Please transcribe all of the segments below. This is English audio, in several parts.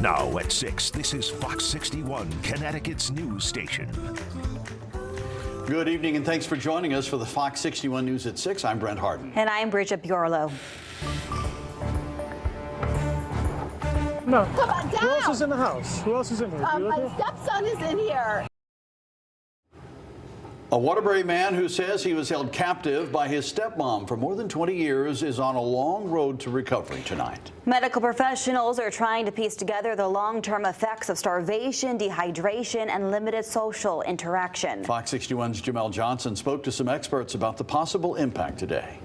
Now at 6, this is Fox 61, Connecticut's news station. Good evening and thanks for joining us for the Fox 61 News at 6. I'm Brent Harden. And I'm Bridget Bjorlo. No. Come on down. Who else is in the house? Who else is in here? My stepson is in here. A Waterbury man who says he was held captive by his stepmom for more than 20 years is on a long road to recovery tonight. Medical professionals are trying to piece together the long-term effects of starvation, dehydration, and limited social interaction. Fox 61's Jamel Johnson spoke to some experts about the possible impact today.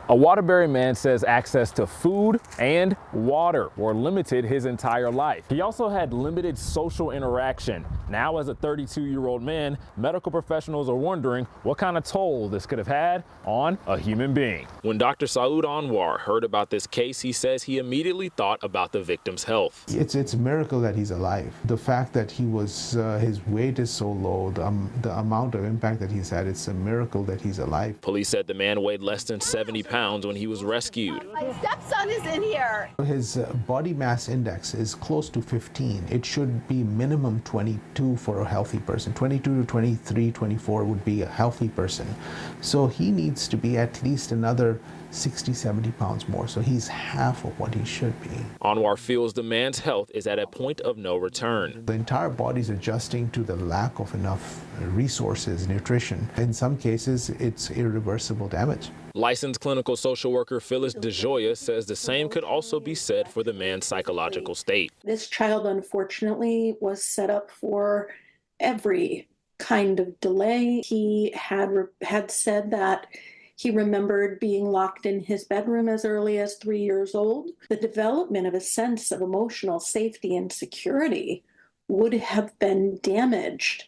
A Waterbury man says access to food and water were limited his entire life. He also had limited social interaction. Now, as a 32-year-old man, medical professionals are wondering what kind of toll this could have had on a human being. When Dr. Saud Anwar heard about this case, he says he immediately thought about the victim's health. It's a miracle that he's alive. The fact that he was, his weight is so low, the amount of impact that he's had, it's a miracle that he's alive. Police said the man weighed less than 70 pounds when he was rescued. My stepson is in here. His body mass index is close to 15. It should be minimum 22 for a healthy person. 22 to 23, 24 would be a healthy person. So he needs to be at least another 60, 70 pounds more. So he's half of what he should be. Anwar feels the man's health is at a point of no return. The entire body's adjusting to the lack of enough resources, nutrition. In some cases, it's irreversible damage. Licensed clinical social worker Phyllis DeJoya says the same could also be said for the man's psychological state. This child, unfortunately, was set up for every kind of delay. He had said that he remembered being locked in his bedroom as early as 3 years old. The development of a sense of emotional safety and security would have been damaged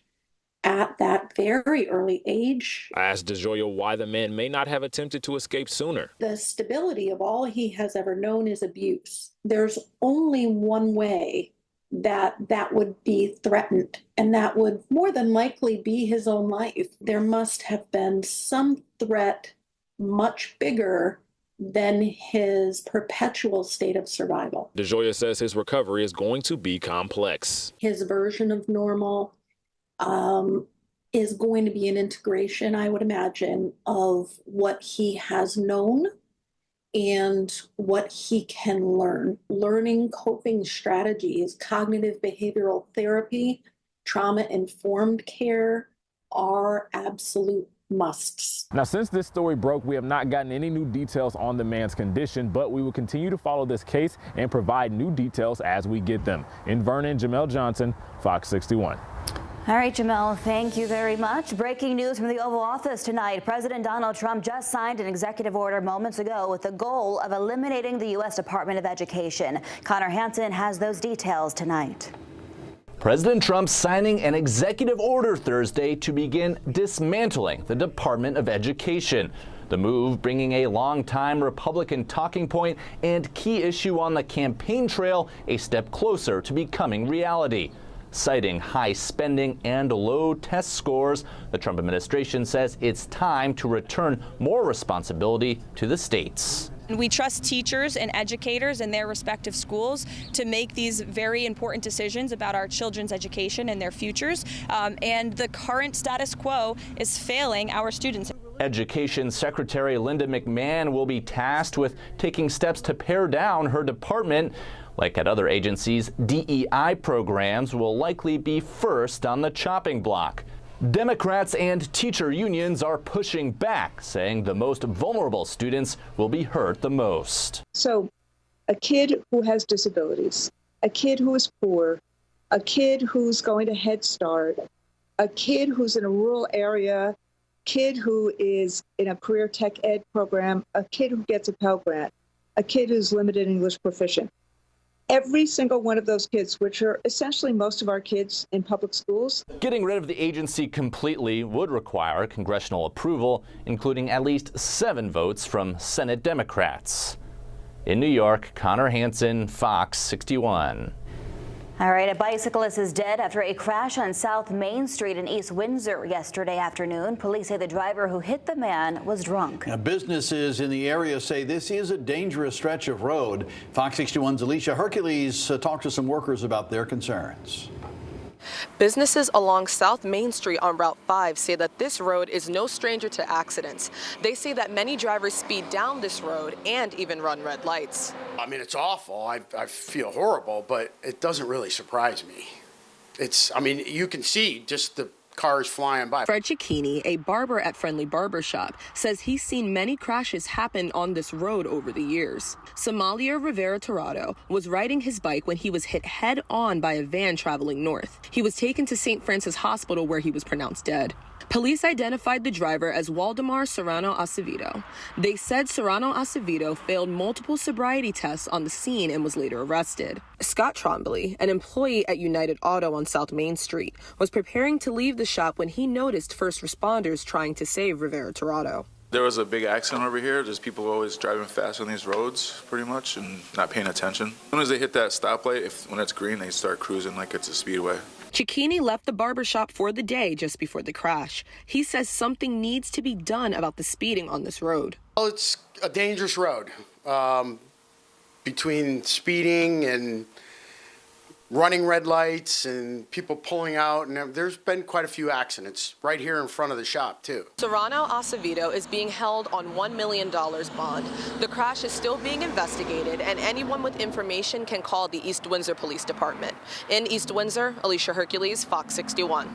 at that very early age. I asked DeJoya why the man may not have attempted to escape sooner. The stability of all he has ever known is abuse. There's only one way that would be threatened, and that would more than likely be his own life. There must have been some threat much bigger than his perpetual state of survival. DeJoya says his recovery is going to be complex. His version of normal is going to be an integration, I would imagine, of what he has known and what he can learn. Learning coping strategies, cognitive behavioral therapy, trauma-informed care are absolute musts. Now, since this story broke, we have not gotten any new details on the man's condition, but we will continue to follow this case and provide new details as we get them. In Vernon, Jamel Johnson, Fox 61. All right, Jamel, thank you very much. Breaking news from the Oval Office tonight. President Donald Trump just signed an executive order moments ago with the goal of eliminating the U.S. Department of Education. Connor Hansen has those details tonight. President Trump signing an executive order Thursday to begin dismantling the Department of Education. The move bringing a longtime Republican talking point and key issue on the campaign trail a step closer to becoming reality. Citing high spending and low test scores, the Trump administration says it's time to return more responsibility to the states. We trust teachers and educators in their respective schools to make these very important decisions about our children's education and their futures. And the current status quo is failing our students. Education Secretary Linda McMahon will be tasked with taking steps to pare down her department. Like at other agencies, DEI programs will likely be first on the chopping block. Democrats and teacher unions are pushing back, saying the most vulnerable students will be hurt the most. So a kid who has disabilities, a kid who is poor, a kid who's going to Head Start, a kid who's in a rural area, kid who is in a career tech ed program, a kid who gets a Pell Grant, a kid who's limited English proficient. Every single one of those kids, which are essentially most of our kids in public schools. Getting rid of the agency completely would require congressional approval, including at least 7 votes from Senate Democrats. In New York, Connor Hansen, Fox 61. All right, a bicyclist is dead after a crash on South Main Street in East Windsor yesterday afternoon. Police say the driver who hit the man was drunk. Now, businesses in the area say this is a dangerous stretch of road. Fox 61's Alicia Hercules talked to some workers about their concerns. Businesses along South Main Street on Route 5 say that this road is no stranger to accidents. They say that many drivers speed down this road and even run red lights. I mean, it's awful. I feel horrible, but it doesn't really surprise me. I mean, you can see just the cars flying by. Fred Cicchini, a barber at Friendly Barber Shop, says he's seen many crashes happen on this road over the years. Somalia Rivera Torrado was riding his bike when he was hit head on by a van traveling north. He was taken to St. Francis Hospital where he was pronounced dead. Police identified the driver as Waldemar Serrano Acevedo. They said Serrano Acevedo failed multiple sobriety tests on the scene and was later arrested. Scott Trombley, an employee at United Auto on South Main Street, was preparing to leave the shop when he noticed first responders trying to save Rivera Torrado. There was a big accident over here. There's people always driving fast on these roads, pretty much, and not paying attention. As soon as they hit that stoplight, when it's green, they start cruising like it's a speedway. Cicchini left the barbershop for the day just before the crash. He says something needs to be done about the speeding on this road. Well, it's a dangerous road. Between speeding and running red lights and people pulling out, and there's been quite a few accidents right here in front of the shop, too. Serrano Acevedo is being held on $1 million bond. The crash is still being investigated, and anyone with information can call the East Windsor Police Department. In East Windsor, Alicia Hercules, Fox 61.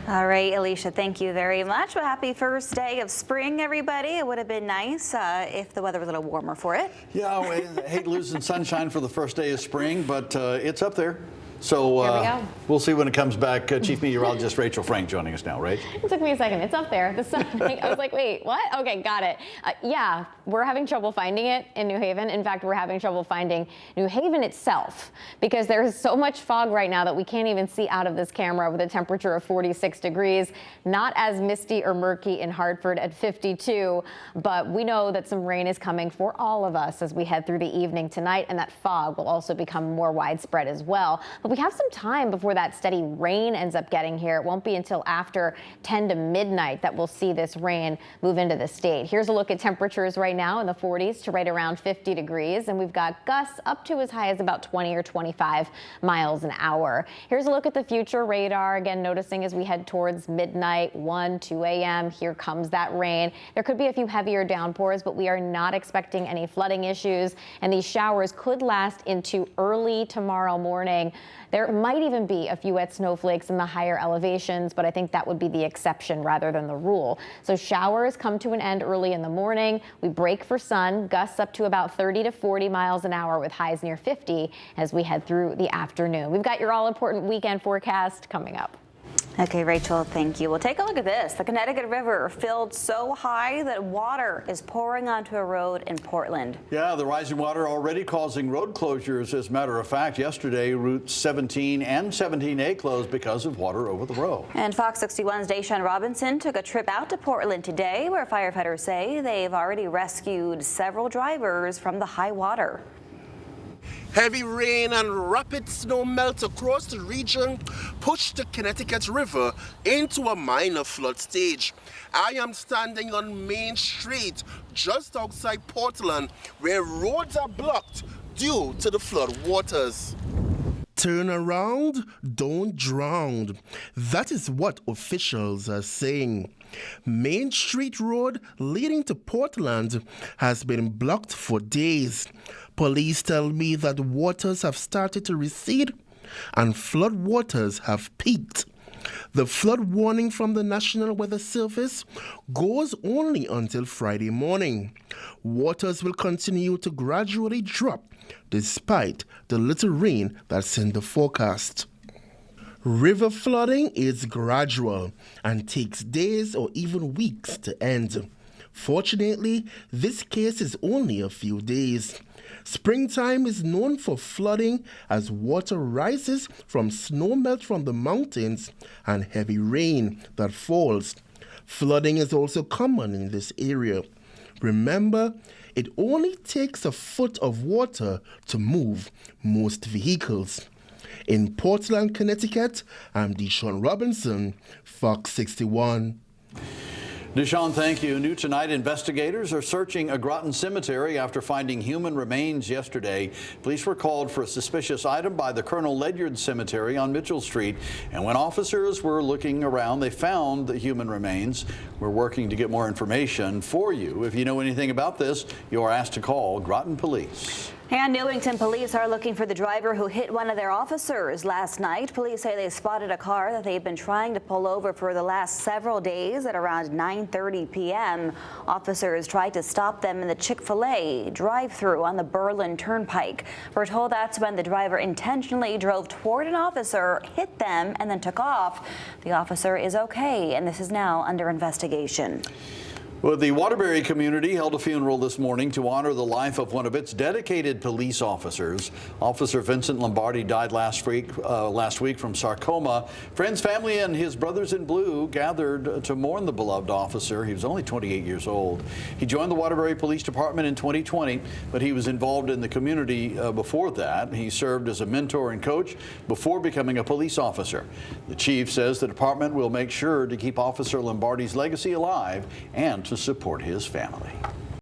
All right, Alicia, thank you very much. Well, happy first day of spring, everybody. It would have been nice if the weather was a little warmer for it. Yeah, I hate losing sunshine for the first day of spring, but it's up there. So we'll see when it comes back. Chief Meteorologist Rachel Frank joining us now. Rach? It took me a second. It's up there. The sun. I was like, wait, what? Okay, got it. Yeah, we're having trouble finding it in New Haven. In fact, we're having trouble finding New Haven itself because there's so much fog right now that we can't even see out of this camera with a temperature of 46 degrees. Not as misty or murky in Hartford at 52, but we know that some rain is coming for all of us as we head through the evening tonight, and that fog will also become more widespread as well. But we have some time before that steady rain ends up getting here. It won't be until after 10 to midnight that we'll see this rain move into the state. Here's a look at temperatures right now in the 40s to right around 50 degrees. And we've got gusts up to as high as about 20 or 25 miles an hour. Here's a look at the future radar. Again, noticing as we head towards midnight, 1, 2 a.m., here comes that rain. There could be a few heavier downpours, but we are not expecting any flooding issues. And these showers could last into early tomorrow morning. There might even be a few wet snowflakes in the higher elevations, but I think that would be the exception rather than the rule. So showers come to an end early in the morning. We break for sun, gusts up to about 30 to 40 miles an hour with highs near 50 as we head through the afternoon. We've got your all-important weekend forecast coming up. Okay, Rachel, thank you. Well, take a look at this. The Connecticut River filled so high that water is pouring onto a road in Portland. Yeah, the rising water already causing road closures. As a matter of fact, yesterday, Routes 17 and 17A closed because of water over the road. And Fox 61's Deshaun Robinson took a trip out to Portland today, where firefighters say they've already rescued several drivers from the high water. Heavy rain and rapid snow melt across the region pushed the Connecticut River into a minor flood stage. I am standing on Main Street, just outside Portland, where roads are blocked due to the flood waters. Turn around, don't drown. That is what officials are saying. Main Street Road leading to Portland has been blocked for days. Police tell me that waters have started to recede and flood waters have peaked. The flood warning from the National Weather Service goes only until Friday morning. Waters will continue to gradually drop despite the little rain that's in the forecast. River flooding is gradual and takes days or even weeks to end. Fortunately, this case is only a few days. Springtime is known for flooding as water rises from snowmelt from the mountains and heavy rain that falls. Flooding is also common in this area. Remember, it only takes a foot of water to move most vehicles. In Portland, Connecticut, I'm Deshaun Robinson, Fox 61. Deshaun, thank you. New tonight, investigators are searching a Groton cemetery after finding human remains yesterday. Police were called for a suspicious item by the Colonel Ledyard Cemetery on Mitchell Street. And when officers were looking around, they found the human remains. We're working to get more information for you. If you know anything about this, you are asked to call Groton Police. And Newington police are looking for the driver who hit one of their officers last night. Police say they spotted a car that they've been trying to pull over for the last several days at around 9:30 p.m. Officers tried to stop them in the Chick-fil-A drive-thru on the Berlin Turnpike. We're told that's when the driver intentionally drove toward an officer, hit them, and then took off. The officer is okay, and this is now under investigation. Well, the Waterbury community held a funeral this morning to honor the life of one of its dedicated police officers. Officer Vincent Lombardi died last week from sarcoma. Friends, family, and his brothers in blue gathered to mourn the beloved officer. He was only 28 years old. He joined the Waterbury Police Department in 2020, but he was involved in the community before that. He served as a mentor and coach before becoming a police officer. The chief says the department will make sure to keep Officer Lombardi's legacy alive and to support his family.